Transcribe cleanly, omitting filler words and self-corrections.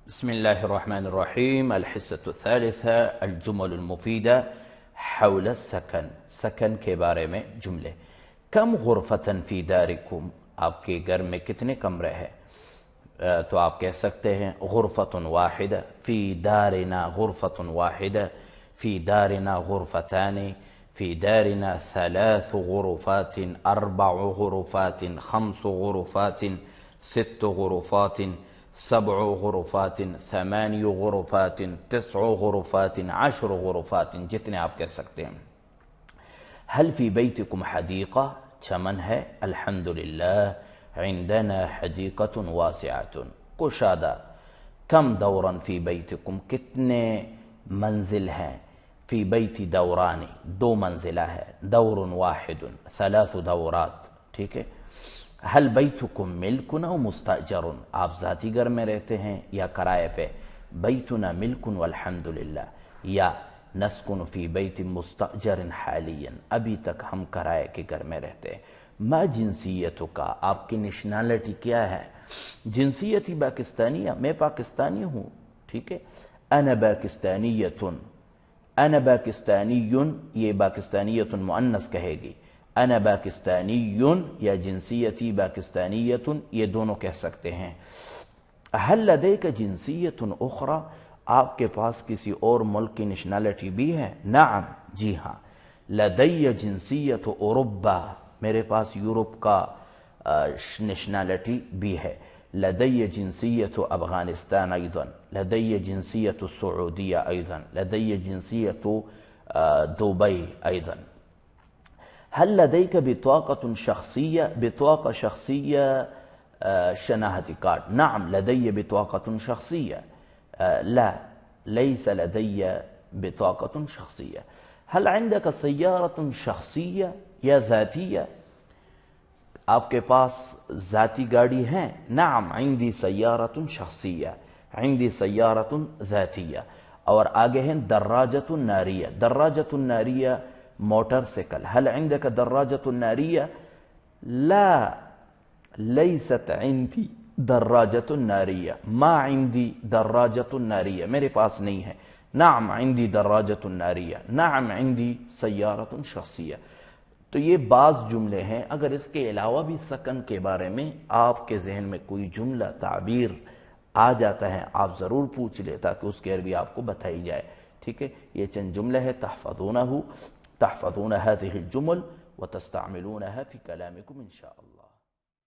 بسم الله الرحمن الرحيم. الحصة الثالثة الجمل المفيدة حول السكن. سكن کے بارے میں جملے. کم غرفتن فی دارکم، آپ کے گھر میں کتنے کمرے ہیں؟ تو آپ کہہ سکتے ہیں غرفت واحدہ، فی دارنا غرفت واحدہ، فی دارنا غرفتان، فی دارنا ثلاث غرفات، اربع غرفات، خمس غرفات، ست غرفات، سبع غرفات، ثمانی غرفات، تسع غرفات، عشر غرفات، جتنے آپ کہہ سکتے ہیں. هل فی بیتکم حدیقہ، چمن ہے؟ الحمدللہ عندنا حدیقۃ واسعۃ کشادہ. کم دورا فی بیتکم، کتنے منزل ہیں؟ فی بیت دورانی، دو منزلہ ہے. دور واحد، ثلاث دورات. ٹھیک ہے. حل بیتکم ملکن او مستاجر، آپ ذاتی گھر میں رہتے ہیں یا کرائے پہ؟ بیتنا ملکن والحمدللہ، یا نسکن فی بیت مستاجر حالیا، ابھی تک ہم کرائے کے گھر میں رہتے ہیں. ما جنسیتو کا، آپ کی نیشنالٹی کیا ہے؟ جنسیتی پاکستانیہ، میں پاکستانی ہوں. ٹھیک ہے. انا پاکستانیتن، انا پاکستانیون، یہ پاکستانیتن مؤنث کہے گی. انا پاکستانیون یا جنسیتی پاکستانیتن، یہ دونوں کہہ سکتے ہیں. حل لدیک جنسیت اخرى، آپ کے پاس کسی اور ملک کی نیشنالٹی بھی ہے؟ نعم، جی ہاں. لدی جنسیت اوروبا، میرے پاس یورپ کا نیشنالٹی بھی ہے. لدی جنسیت افغانستان ایضا، لدی جنسیت السعودیہ ایضا، لدی جنسیت دبئی ایضا. هل لديك بطاقة شخصية؟ بطاقة شخصية شناهة كارد. نعم لدي بطاقة شخصية. لا، ليس لدي بطاقة شخصية. هل عندك سيارة شخصية یا ذاتية؟ آپ کے پاس ذاتی گاڑی ہیں؟ نعم عندي سيارة شخصية، عندي سيارة ذاتية. اور آگے ہیں دراجة نارية. دراجة نارية موٹر سائیکل. هل عندك دراجة نارية؟ لا، ليست عندي دراجة نارية. ما عندي دراجة نارية، میرے پاس نہیں ہے. نعم عندي دراجة نارية. نعم عندي سيارة شخصية. تو یہ بعض جملے ہیں. اگر اس کے علاوہ بھی سکن کے بارے میں آپ کے ذہن میں کوئی جملہ تعبیر آ جاتا ہے، آپ ضرور پوچھ لیں تاکہ اس کے عربی آپ کو بتائی جائے. ٹھیک ہے. یہ چند جملے ہیں تحفظون هذه الجمل وتستعملونها في كلامكم إن شاء الله.